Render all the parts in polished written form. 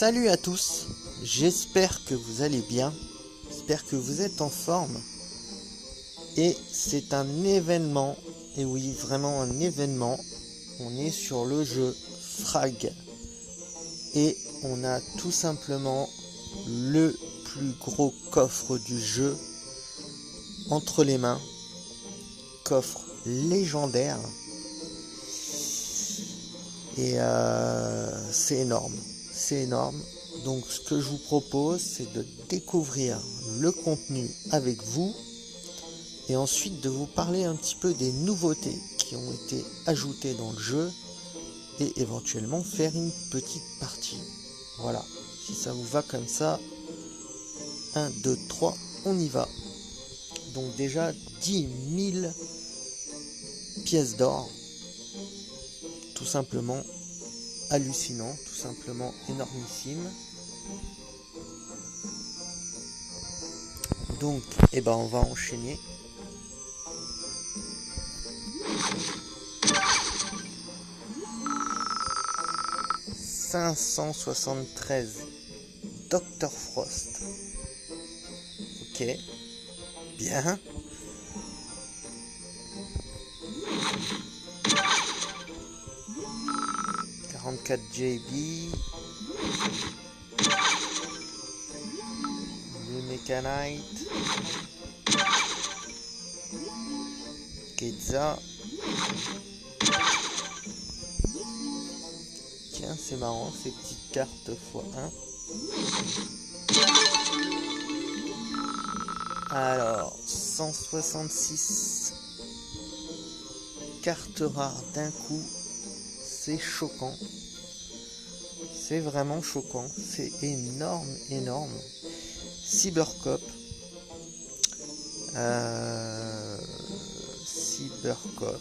Salut à tous, j'espère que vous allez bien, j'espère que vous êtes en forme. Et c'est un événement, et oui vraiment un événement, on est sur le jeu Frag. Et on a tout simplement le plus gros coffre du jeu entre les mains. Coffre légendaire. Et c'est énorme. C'est énorme. Donc ce que je vous propose, c'est de découvrir le contenu avec vous. Et ensuite de vous parler un petit peu des nouveautés qui ont été ajoutées dans le jeu. Et éventuellement faire une petite partie. Voilà. Si ça vous va comme ça. 1, 2, 3, on y va. Donc déjà 10 000 pièces d'or. Tout simplement hallucinant, tout simplement énormissime. Donc, on va enchaîner. « 573 Dr Frost. » Ok, bien. « 44 JB. » Le Mechanite. Ketza. Tiens, c'est marrant ces petites cartes x1. Alors, 166 cartes rares d'un coup, c'est choquant. C'est vraiment choquant, c'est énorme, énorme. Cybercop. Cybercop.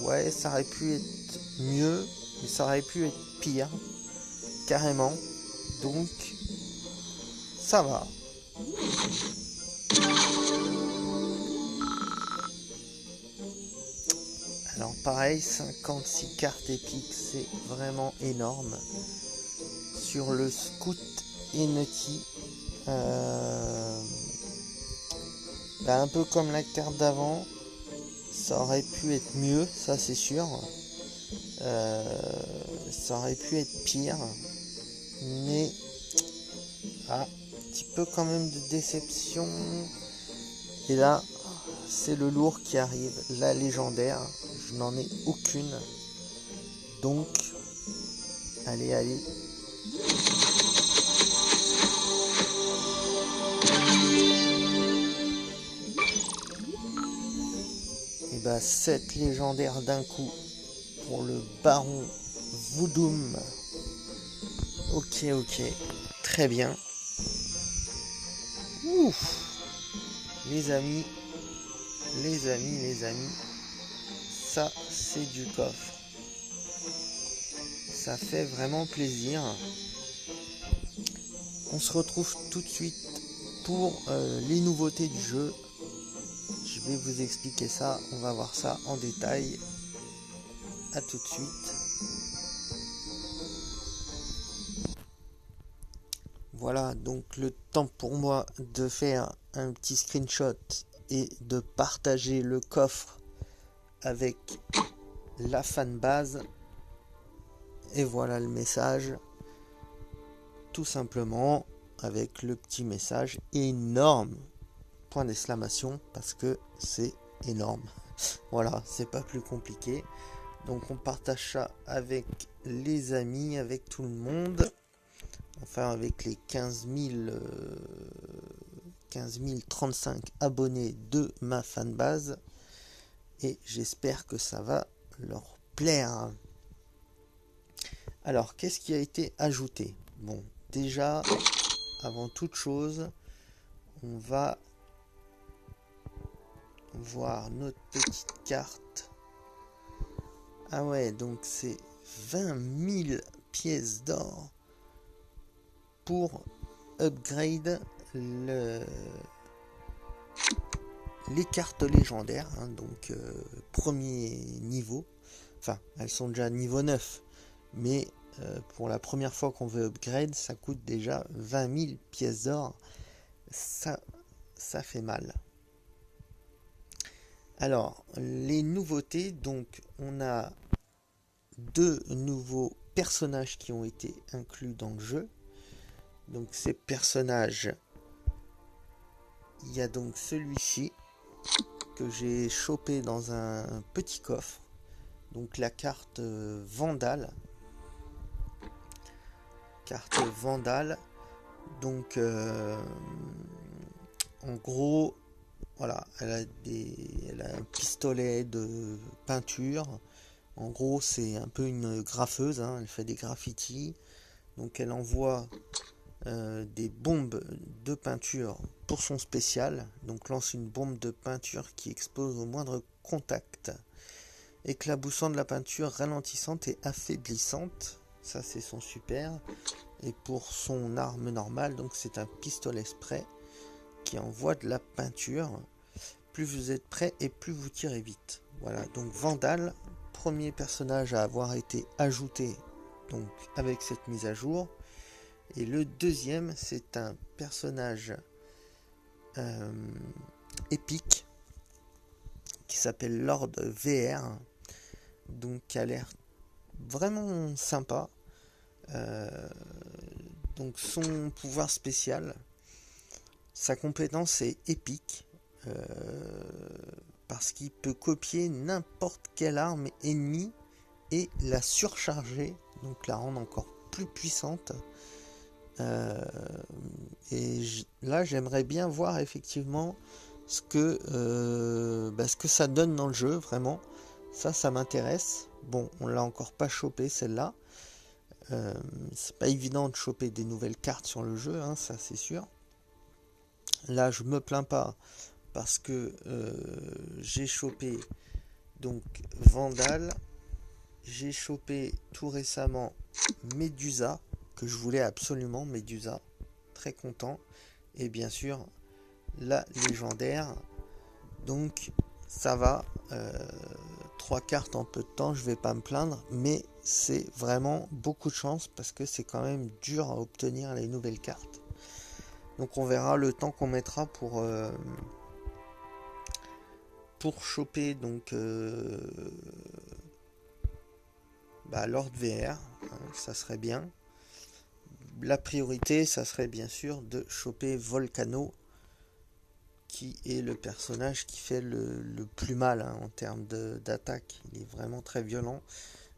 Ouais, ça aurait pu être mieux, mais ça aurait pu être pire. Carrément. Donc, ça va. Alors pareil, 56 cartes épiques, c'est vraiment énorme. Sur le Scout et Nutty, un peu comme la carte d'avant, ça aurait pu être mieux, ça c'est sûr. Ça aurait pu être pire, mais un petit peu quand même de déception. Et là, c'est le lourd qui arrive, la légendaire. Je n'en ai aucune. Donc, allez. Et 7 légendaires d'un coup pour le baron Voodoom. Ok, très bien. Ouf. Les amis, ça c'est du coffre. Ça fait vraiment plaisir. On se retrouve tout de suite pour les nouveautés du jeu. Je vais vous expliquer ça, on va voir ça en détail. A tout de suite. Voilà, donc le temps pour moi de faire un petit screenshot et de partager le coffre avec la fanbase. Et voilà le message. Tout simplement avec le petit message énorme. Point d'exclamation parce que c'est énorme. Voilà, c'est pas plus compliqué. Donc on partage ça avec les amis, avec tout le monde. Enfin avec les 15 035 abonnés de ma fanbase. Et j'espère que ça va leur plaire. Alors, qu'est-ce qui a été ajouté? Bon, déjà, avant toute chose, on va voir notre petite carte. Ah ouais, donc c'est 20 000 pièces d'or pour upgrade les cartes légendaires. Donc, premier niveau. Enfin, elles sont déjà niveau 9. Mais pour la première fois qu'on veut upgrade, ça coûte déjà 20 000 pièces d'or. Ça fait mal. Alors, les nouveautés, donc on a 2 nouveaux personnages qui ont été inclus dans le jeu. Donc ces personnages, il y a donc celui-ci que j'ai chopé dans un petit coffre. Donc la carte Vandale. Carte Vandale. Donc en gros, voilà, elle a un pistolet de peinture. En gros, c'est un peu une graffeuse, hein, elle fait des graffitis. Donc elle envoie des bombes de peinture pour son spécial. Donc lance une bombe de peinture qui explose au moindre contact, éclaboussant de la peinture ralentissante et affaiblissante. Ça, c'est son super. Et pour son arme normale, donc c'est un pistolet spray qui envoie de la peinture. Plus vous êtes prêt et plus vous tirez vite. Voilà, donc Vandale, premier personnage à avoir été ajouté donc avec cette mise à jour. Et le deuxième, c'est un personnage épique qui s'appelle Lord VR, donc qui a l'air vraiment sympa. Donc son pouvoir spécial, sa compétence est épique, parce qu'il peut copier n'importe quelle arme ennemie et la surcharger, donc la rendre encore plus puissante. Et là, j'aimerais bien voir effectivement ce que ça donne dans le jeu, vraiment. Ça m'intéresse. Bon, on l'a encore pas chopé celle-là. C'est pas évident de choper des nouvelles cartes sur le jeu, hein, ça c'est sûr. Là, je me plains pas parce que j'ai chopé donc Vandale, j'ai chopé tout récemment Medusa, que je voulais absolument, Medusa, très content, et bien sûr la légendaire. Donc ça va, 3 cartes en peu de temps, je vais pas me plaindre, mais c'est vraiment beaucoup de chance parce que c'est quand même dur à obtenir les nouvelles cartes. Donc on verra le temps qu'on mettra pour choper donc Lord VR, hein, ça serait bien. La priorité, ça serait bien sûr de choper Volcano, qui est le personnage qui fait le plus mal, hein, en termes d'attaque. Il est vraiment très violent.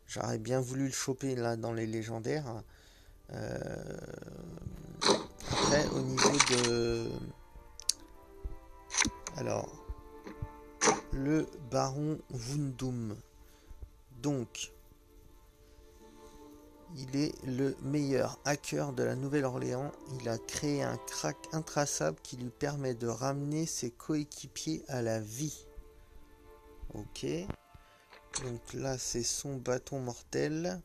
J'aurais bien voulu le choper là dans les légendaires. Après, au niveau de... Alors, le baron Wundum. Donc, il est le meilleur hacker de la Nouvelle-Orléans. Il a créé un crack intraçable qui lui permet de ramener ses coéquipiers à la vie. Ok. Donc là, c'est son bâton mortel.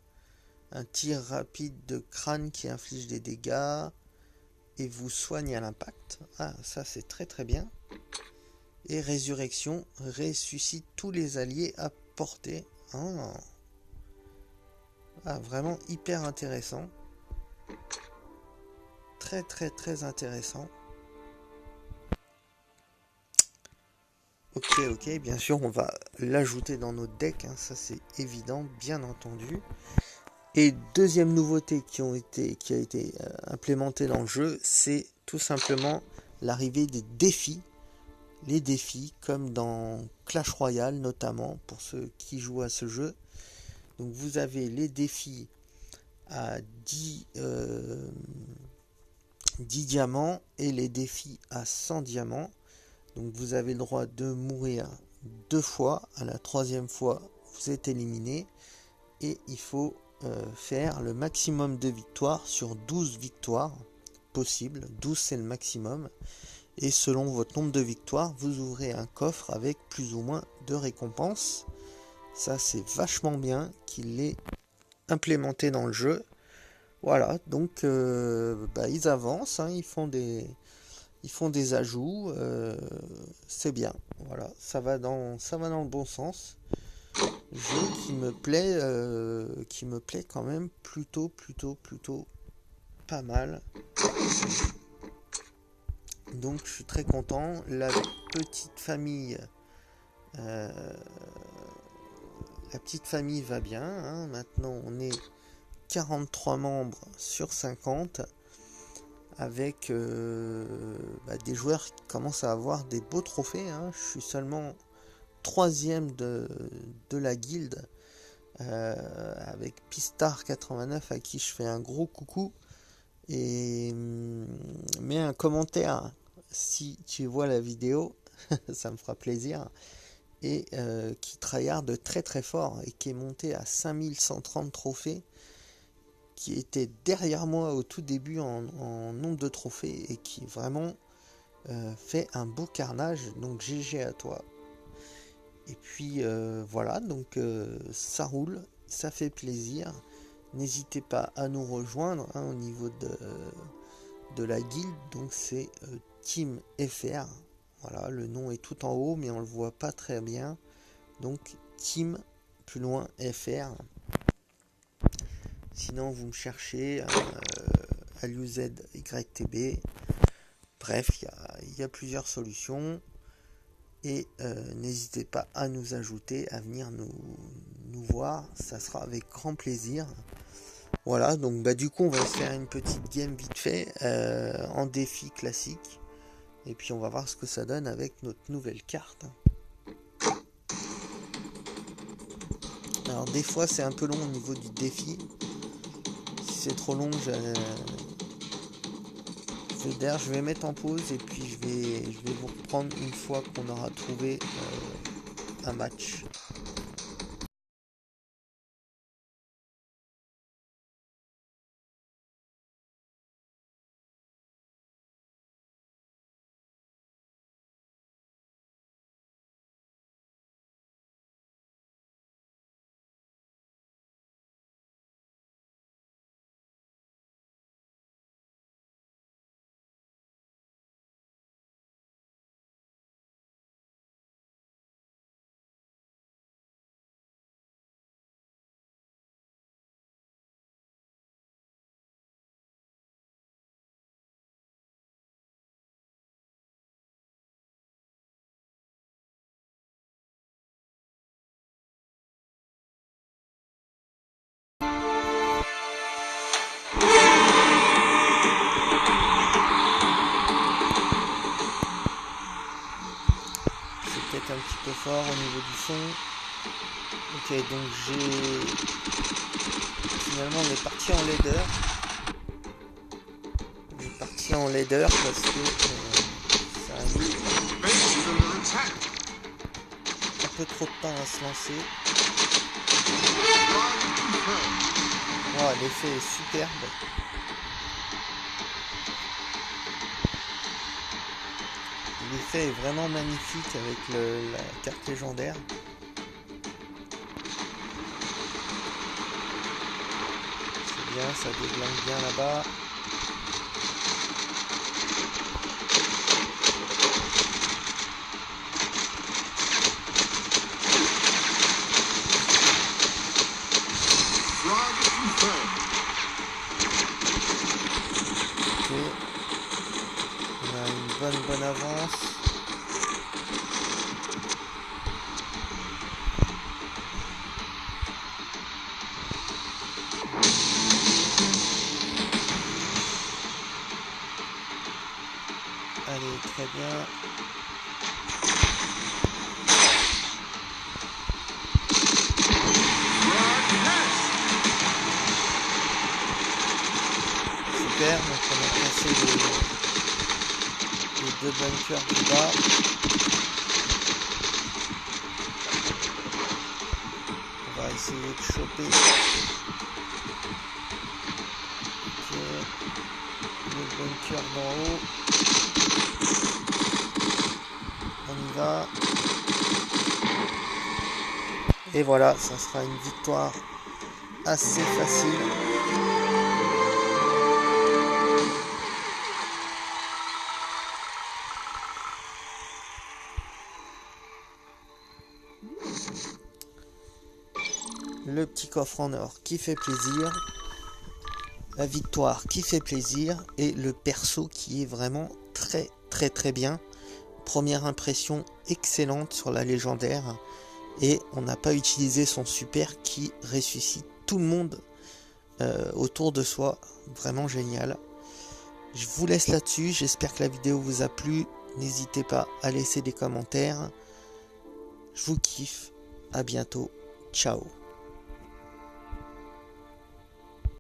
Un tir rapide de crâne qui inflige des dégâts et vous soigne à l'impact. Ah, ça c'est très très bien. Et résurrection, ressuscite tous les alliés à portée. Ah, vraiment hyper intéressant. Très très très intéressant. Ok, bien sûr on va l'ajouter dans notre deck, hein, ça c'est évident, bien entendu. Et deuxième nouveauté qui a été implémentée dans le jeu, c'est tout simplement l'arrivée des défis. Les défis, comme dans Clash Royale notamment, pour ceux qui jouent à ce jeu. Donc vous avez les défis à 10 diamants et les défis à 100 diamants. Donc vous avez le droit de mourir 2 fois. À la 3e fois, vous êtes éliminé. Et il faut faire le maximum de victoires sur 12 victoires possibles. 12 c'est le maximum. Et selon votre nombre de victoires, vous ouvrez un coffre avec plus ou moins de récompenses. Ça c'est vachement bien qu'il l'ait implémenté dans le jeu. Voilà, donc ils avancent, hein, ils font des ajouts, c'est bien. Voilà, ça va dans le bon sens. Jeu qui me plaît quand même plutôt pas mal. Donc je suis très content. Euh, la petite famille va bien, hein. Maintenant on est 43 membres sur 50 avec des joueurs qui commencent à avoir des beaux trophées, hein. Je suis seulement troisième de la guilde avec Pistar 89 à qui je fais un gros coucou et mets un commentaire si tu vois la vidéo, ça me fera plaisir, et qui tryhard de très fort et qui est monté à 5130 trophées, qui était derrière moi au tout début en nombre de trophées et qui vraiment fait un beau carnage, donc GG à toi. Et puis voilà, donc ça roule, ça fait plaisir. N'hésitez pas à nous rejoindre, hein, au niveau de la guilde, donc c'est Team FR. Voilà, le nom est tout en haut, mais on le voit pas très bien. Donc Team plus loin FR. Sinon vous me cherchez ALUZYTB. Bref, il y a plusieurs solutions. Et n'hésitez pas à nous ajouter, à venir nous voir, ça sera avec grand plaisir. Voilà, donc du coup on va se faire une petite game vite fait en défi classique. Et puis on va voir ce que ça donne avec notre nouvelle carte. Alors des fois c'est un peu long au niveau du défi. Si c'est trop long, d'ailleurs je vais mettre en pause et puis je vais vous reprendre une fois qu'on aura trouvé un match. C'est peut-être un petit peu fort au niveau du son. Ok, donc finalement on est parti en leader. On est parti en leader parce que ça a mis un peu trop de temps à se lancer. Wow, l'effet est superbe. L'effet est vraiment magnifique avec la carte légendaire. C'est bien, ça déglingue bien là-bas. Ok. On a une bonne avance. Allez, très bien. Super, donc on a placé les deux bunkers du bas. On va essayer de choper. Ok. Le bunker d'en haut. On y va. Et voilà, ça sera une victoire assez facile. le petit coffre en or qui fait plaisir, la victoire qui fait plaisir et le perso qui est vraiment très bien. Première impression excellente sur la légendaire et on n'a pas utilisé son super qui ressuscite tout le monde autour de soi, vraiment génial. Je vous laisse là-dessus, j'espère que la vidéo vous a plu, n'hésitez pas à laisser des commentaires, je vous kiffe, à bientôt, ciao.